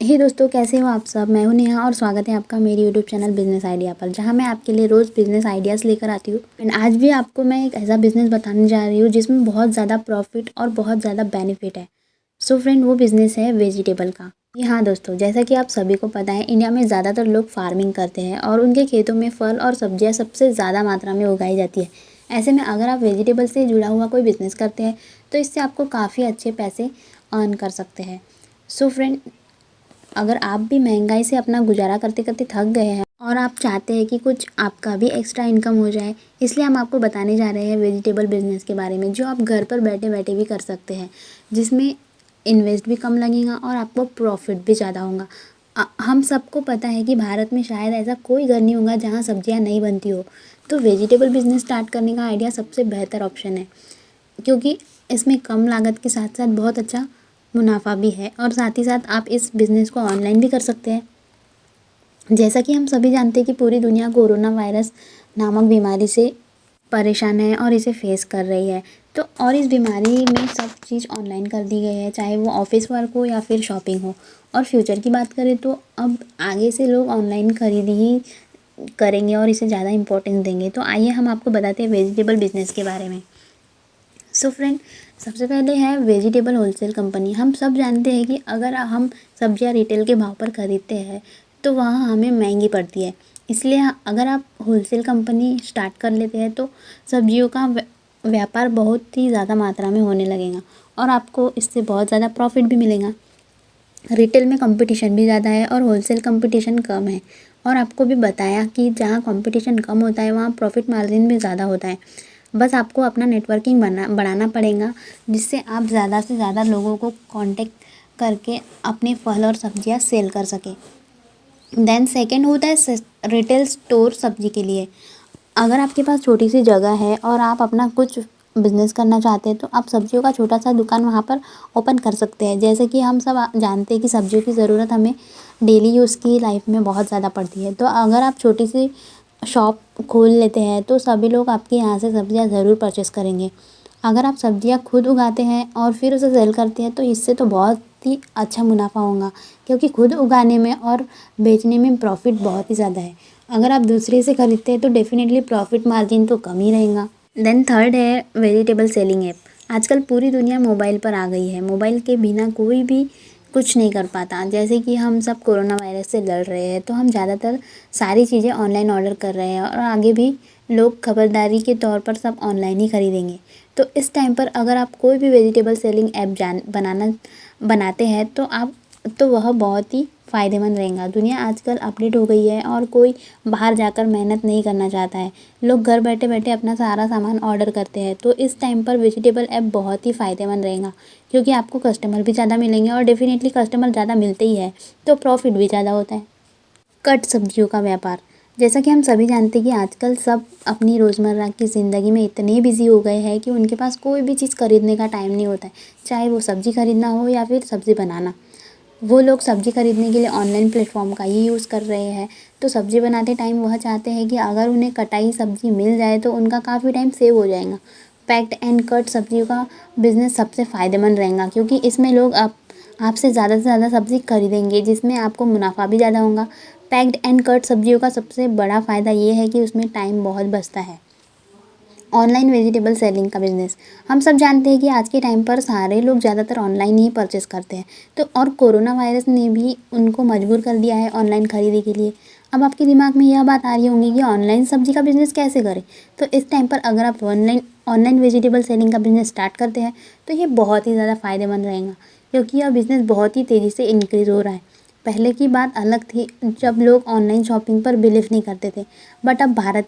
हे दोस्तों, कैसे हो आप सब। मैं हूं नेहा और स्वागत है आपका मेरे यूट्यूब चैनल बिजनेस आइडिया पर, जहां मैं आपके लिए रोज़ बिजनेस आइडियाज़ लेकर आती हूँ। एंड आज भी आपको मैं एक ऐसा बिजनेस बताने जा रही हूँ जिसमें बहुत ज़्यादा प्रॉफिट और बहुत ज़्यादा बेनिफिट है। सो फ्रेंड, वो बिज़नेस है वेजिटेबल का। जी हाँ दोस्तों, जैसा कि आप सभी को पता है, इंडिया में ज़्यादातर लोग फार्मिंग करते हैं और उनके खेतों में फल और सब्जियाँ सबसे ज़्यादा मात्रा में उगाई जाती है। ऐसे में अगर आप वेजिटेबल से जुड़ा हुआ कोई बिज़नेस करते हैं तो इससे आपको काफ़ी अच्छे पैसे अर्न कर सकते हैं। सो फ्रेंड, अगर आप भी महंगाई से अपना गुजारा करते करते थक गए हैं और आप चाहते हैं कि कुछ आपका भी एक्स्ट्रा इनकम हो जाए, इसलिए हम आपको बताने जा रहे हैं वेजिटेबल बिजनेस के बारे में, जो आप घर पर बैठे बैठे भी कर सकते हैं, जिसमें इन्वेस्ट भी कम लगेगा और आपको प्रॉफिट भी ज़्यादा होगा। हम सबको पता है कि भारत में शायद ऐसा कोई घर नहीं होगा जहाँ सब्जियाँ नहीं बनती हो, तो वेजिटेबल बिजनेस स्टार्ट करने का आइडिया सबसे बेहतर ऑप्शन है, क्योंकि इसमें कम लागत के साथ साथ बहुत अच्छा मुनाफा भी है और साथ ही साथ आप इस बिज़नेस को ऑनलाइन भी कर सकते हैं। जैसा कि हम सभी जानते हैं कि पूरी दुनिया कोरोना वायरस नामक बीमारी से परेशान है और इसे फेस कर रही है। तो और इस बीमारी में सब चीज़ ऑनलाइन कर दी गई है, चाहे वो ऑफिस वर्क हो या फिर शॉपिंग हो। और फ्यूचर की बात करें तो अब आगे से लोग ऑनलाइन खरीदी ही करेंगे और इसे ज़्यादा इम्पोर्टेंस देंगे। तो आइए हम आपको बताते हैं वेजिटेबल बिजनेस के बारे में। सो फ्रेंड, सबसे पहले है वेजिटेबल होलसेल कंपनी। हम सब जानते हैं कि अगर हम सब्जियां रिटेल के भाव पर ख़रीदते हैं तो वह हमें महंगी पड़ती है। इसलिए अगर आप होलसेल कंपनी स्टार्ट कर लेते हैं तो सब्जियों का व्यापार बहुत ही ज़्यादा मात्रा में होने लगेगा और आपको इससे बहुत ज़्यादा प्रॉफिट भी मिलेगा। रिटेल में कंपटीशन भी ज़्यादा है और होलसेल कंपटीशन कम है। और आपको भी बताया कि जहाँ कंपटीशन कम होता है वहाँ प्रॉफिट मार्जिन भी ज़्यादा होता है। बस आपको अपना नेटवर्किंग बढ़ाना पड़ेगा, जिससे आप ज़्यादा से ज़्यादा लोगों को कांटेक्ट करके अपने फल और सब्जियां सेल कर सकें। देन सेकंड होता है रिटेल स्टोर सब्जी के लिए। अगर आपके पास छोटी सी जगह है और आप अपना कुछ बिज़नेस करना चाहते हैं तो आप सब्जियों का छोटा सा दुकान वहाँ पर ओपन कर सकते हैं। जैसे कि हम सब जानते हैं कि सब्जियों की ज़रूरत हमें डेली यूज़ की लाइफ में बहुत ज़्यादा पड़ती है। तो अगर आप छोटी सी शॉप खोल लेते हैं तो सभी लोग आपके यहाँ से सब्जियाँ ज़रूर परचेस करेंगे। अगर आप सब्जियाँ खुद उगाते हैं और फिर उसे सेल करते हैं तो इससे तो बहुत ही अच्छा मुनाफा होगा, क्योंकि खुद उगाने में और बेचने में प्रॉफिट बहुत ही ज़्यादा है। अगर आप दूसरे से खरीदते हैं तो डेफिनेटली प्रॉफिट मार्जिन तो कम ही रहेगा। देन थर्ड है वेजिटेबल सेलिंग ऐप। आजकल पूरी दुनिया मोबाइल पर आ गई है। मोबाइल के बिना कोई भी कुछ नहीं कर पाता। जैसे कि हम सब कोरोना वायरस से लड़ रहे हैं तो हम ज़्यादातर सारी चीज़ें ऑनलाइन ऑर्डर कर रहे हैं और आगे भी लोग खबरदारी के तौर पर सब ऑनलाइन ही खरीदेंगे। तो इस टाइम पर अगर आप कोई भी वेजिटेबल सेलिंग ऐप बनाते हैं तो वह बहुत ही फ़ायदेमंद रहेगा। दुनिया आजकल अपडेट हो गई है और कोई बाहर जाकर मेहनत नहीं करना चाहता है। लोग घर बैठे बैठे अपना सारा सामान ऑर्डर करते हैं। तो इस टाइम पर वेजिटेबल ऐप बहुत ही फ़ायदेमंद रहेगा, क्योंकि आपको कस्टमर भी ज़्यादा मिलेंगे और डेफिनेटली कस्टमर ज़्यादा मिलते ही है तो प्रॉफिट भी ज़्यादा होता है। कट सब्जियों का व्यापार। जैसा कि हम सभी जानते हैं कि आजकल सब अपनी रोज़मर्रा की ज़िंदगी में इतने बिज़ी हो गए हैं कि उनके पास कोई भी चीज़ खरीदने का टाइम नहीं होता है, चाहे वो सब्ज़ी खरीदना हो या फिर सब्ज़ी बनाना। वो लोग सब्ज़ी खरीदने के लिए ऑनलाइन प्लेटफॉर्म का ही यूज़ कर रहे हैं। तो सब्ज़ी बनाते टाइम वह चाहते हैं कि अगर उन्हें कटाई सब्ज़ी मिल जाए तो उनका काफ़ी टाइम सेव हो जाएगा। पैक्ड एंड कट सब्जियों का बिज़नेस सबसे फ़ायदेमंद रहेगा, क्योंकि इसमें लोग आपसे ज़्यादा से ज़्यादा सब्ज़ी खरीदेंगे, जिसमें आपको मुनाफा भी ज़्यादा होगा। पैक्ड एंड कट सब्जियों का सबसे बड़ा फ़ायदा ये है कि उसमें टाइम बहुत बचता है। ऑनलाइन वेजिटेबल सेलिंग का बिज़नेस। हम सब जानते हैं कि आज के टाइम पर सारे लोग ज़्यादातर ऑनलाइन ही परचेस करते हैं। तो और कोरोना वायरस ने भी उनको मजबूर कर दिया है ऑनलाइन खरीदी के लिए। अब आपके दिमाग में यह बात आ रही होंगी कि ऑनलाइन सब्जी का बिज़नेस कैसे करें। तो इस टाइम पर अगर आप ऑनलाइन ऑनलाइन वेजिटेबल सेलिंग का बिज़नेस स्टार्ट करते हैं तो ये बहुत ही ज़्यादा फ़ायदेमंद रहेगा, क्योंकि यह बिज़नेस बहुत ही तेज़ी से इंक्रीज़ हो रहा है। पहले की बात अलग थी, जब लोग ऑनलाइन शॉपिंग पर बिलीव नहीं करते थे, बट अब भारत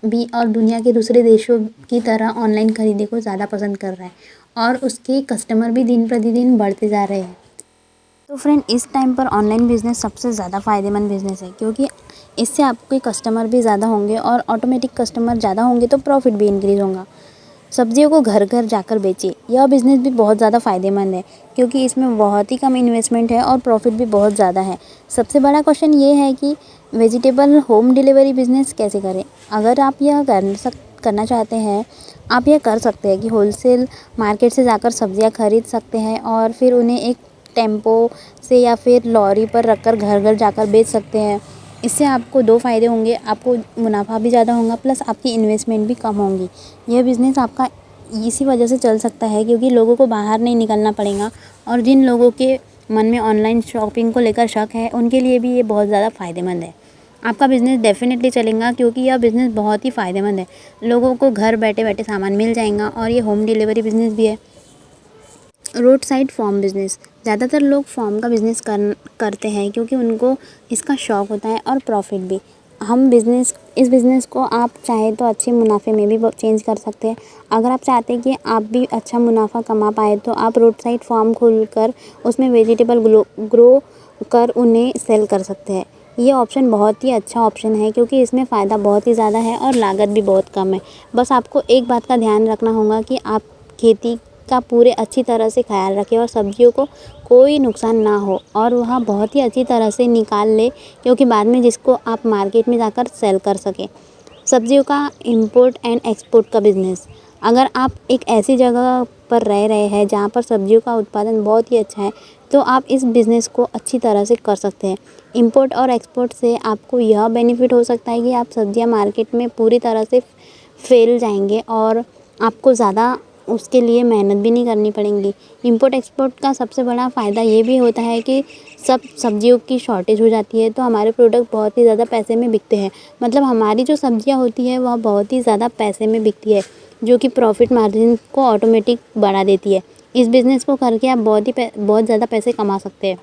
भी और दुनिया के दूसरे देशों की तरह ऑनलाइन खरीदी को ज़्यादा पसंद कर रहा है और उसके कस्टमर भी दिन प्रतिदिन बढ़ते जा रहे हैं। तो फ्रेंड, इस टाइम पर ऑनलाइन बिज़नेस सबसे ज़्यादा फ़ायदेमंद बिज़नेस है, क्योंकि इससे आपके कस्टमर भी ज़्यादा होंगे और ऑटोमेटिक कस्टमर ज़्यादा होंगे तो प्रॉफिट भी इंक्रीज़ होगा। सब्जियों को घर घर जाकर बेचिए। यह बिज़नेस भी बहुत ज़्यादा फ़ायदेमंद है, क्योंकि इसमें बहुत ही कम इन्वेस्टमेंट है और प्रॉफिट भी बहुत ज़्यादा है। सबसे बड़ा क्वेश्चन ये है कि वेजिटेबल होम डिलीवरी बिज़नेस कैसे करें। अगर आप यह करना चाहते हैं, आप यह कर सकते हैं कि होलसेल मार्केट से जाकर सब्जियां खरीद सकते हैं और फिर उन्हें एक टेम्पो से या फिर लॉरी पर रखकर घर घर जाकर बेच सकते हैं। इससे आपको 2 फ़ायदे होंगे, आपको मुनाफा भी ज़्यादा होगा प्लस आपकी इन्वेस्टमेंट भी कम होंगी। यह बिज़नेस आपका इसी वजह से चल सकता है क्योंकि लोगों को बाहर नहीं निकलना पड़ेगा और जिन लोगों के मन में ऑनलाइन शॉपिंग को लेकर शक है उनके लिए भी ये बहुत ज़्यादा फ़ायदेमंद है। आपका बिज़नेस डेफ़िनेटली चलेगा क्योंकि यह बिज़नेस बहुत ही फ़ायदेमंद है। लोगों को घर बैठे-बैठे सामान मिल जाएगा और ये होम डिलीवरी बिज़नेस भी है। रोड साइड फार्म बिज़नेस, ज़्यादातर लोग फार्म का बिज़नेस करते हैं क्योंकि उनको इसका शौक़ होता है और प्रॉफिट भी। इस बिज़नेस को आप चाहे तो अच्छे मुनाफे में भी चेंज कर सकते हैं। अगर आप चाहते हैं कि आप भी अच्छा मुनाफा कमा पाए तो आप रोड साइड फार्म खोलकर उसमें वेजिटेबल ग्रो कर उन्हें सेल कर सकते हैं। ये ऑप्शन बहुत ही अच्छा ऑप्शन है क्योंकि इसमें फ़ायदा बहुत ही ज़्यादा है और लागत भी बहुत कम है। बस आपको एक बात का ध्यान रखना होगा कि आप खेती का पूरे अच्छी तरह से ख्याल रखें और सब्जियों को कोई नुकसान ना हो और वह बहुत ही अच्छी तरह से निकाल ले क्योंकि बाद में जिसको आप मार्केट में जाकर सेल कर सकें। सब्जियों का इंपोर्ट एंड एक्सपोर्ट का बिज़नेस, अगर आप एक ऐसी जगह पर रह रहे हैं जहाँ पर सब्जियों का उत्पादन बहुत ही अच्छा है तो आप इस बिज़नेस को अच्छी तरह से कर सकते हैं। इंपोर्ट और एक्सपोर्ट से आपको यह बेनिफिट हो सकता है कि आप सब्जियाँ मार्केट में पूरी तरह से फैल जाएंगे और आपको ज़्यादा उसके लिए मेहनत भी नहीं करनी पड़ेगी। इंपोर्ट एक्सपोर्ट का सबसे बड़ा फ़ायदा ये भी होता है कि सब सब्जियों की शॉर्टेज हो जाती है तो हमारे प्रोडक्ट बहुत ही ज़्यादा पैसे में बिकते हैं। मतलब हमारी जो सब्जियां होती है वह बहुत ही ज़्यादा पैसे में बिकती है जो कि प्रॉफिट मार्जिन को ऑटोमेटिक बढ़ा देती है। इस बिज़नेस को करके आप बहुत ज़्यादा पैसे कमा सकते हैं।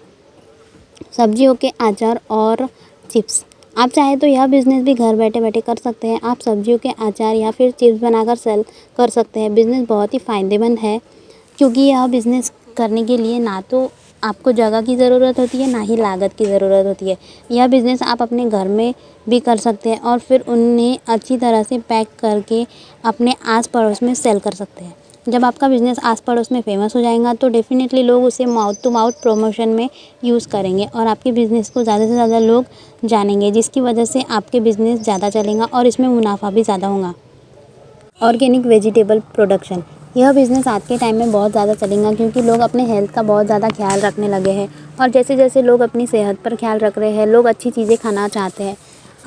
सब्जियों के अचार और चिप्स, आप चाहे तो यह बिज़नेस भी घर बैठे बैठे कर सकते हैं। आप सब्जियों के अचार या फिर चिप्स बनाकर सेल कर सकते हैं। बिज़नेस बहुत ही फ़ायदेमंद है क्योंकि यह बिज़नेस करने के लिए ना तो आपको जगह की ज़रूरत होती है ना ही लागत की ज़रूरत होती है। यह बिज़नेस आप अपने घर में भी कर सकते हैं और फिर उन्हें अच्छी तरह से पैक करके अपने आस पड़ोस में सेल कर सकते हैं। जब आपका बिज़नेस आस पड़ोस में फ़ेमस हो जाएगा तो डेफ़िनेटली लोग उसे माउथ टू माउथ प्रमोशन में यूज़ करेंगे और आपके बिज़नेस को ज़्यादा से ज़्यादा लोग जानेंगे जिसकी वजह से आपके बिज़नेस ज़्यादा चलेगा और इसमें मुनाफा भी ज़्यादा होगा। ऑर्गेनिक वेजिटेबल प्रोडक्शन, यह बिज़नेस आज के टाइम में बहुत ज़्यादा चलेगा क्योंकि लोग अपने हेल्थ का बहुत ज़्यादा ख्याल रखने लगे हैं और जैसे जैसे लोग अपनी सेहत पर ख्याल रख रहे हैं लोग अच्छी चीज़ें खाना चाहते हैं।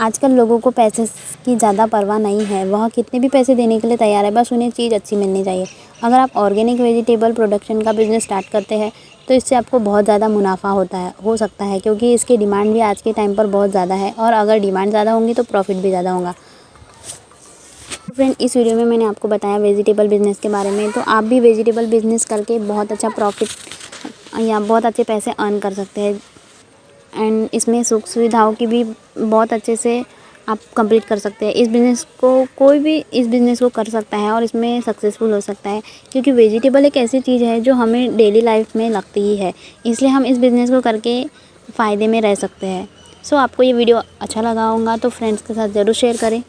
आजकल लोगों को पैसे की ज़्यादा परवाह नहीं है, वह कितने भी पैसे देने के लिए तैयार है, बस उन्हें चीज़ अच्छी मिलनी चाहिए। अगर आप ऑर्गेनिक वेजिटेबल प्रोडक्शन का बिज़नेस स्टार्ट करते हैं तो इससे आपको बहुत ज़्यादा मुनाफा हो सकता है क्योंकि इसकी डिमांड भी आज के टाइम पर बहुत ज़्यादा है और अगर डिमांड ज़्यादा होंगी तो प्रॉफिट भी ज़्यादा होगा। फ्रेंड, इस वीडियो में मैंने आपको बताया वेजिटेबल बिज़नेस के बारे में, तो आप भी वेजिटेबल बिज़नेस करके बहुत अच्छा प्रॉफिट या बहुत अच्छे पैसे अर्न कर सकते हैं एंड इसमें सुख सुविधाओं की भी बहुत अच्छे से आप कंप्लीट कर सकते हैं। इस बिज़नेस को कोई भी इस बिज़नेस को कर सकता है और इसमें सक्सेसफुल हो सकता है क्योंकि वेजिटेबल एक ऐसी चीज़ है जो हमें डेली लाइफ में लगती ही है, इसलिए हम इस बिज़नेस को करके फ़ायदे में रह सकते हैं। सो आपको ये वीडियो अच्छा लगा होगा तो फ्रेंड्स के साथ ज़रूर शेयर करें।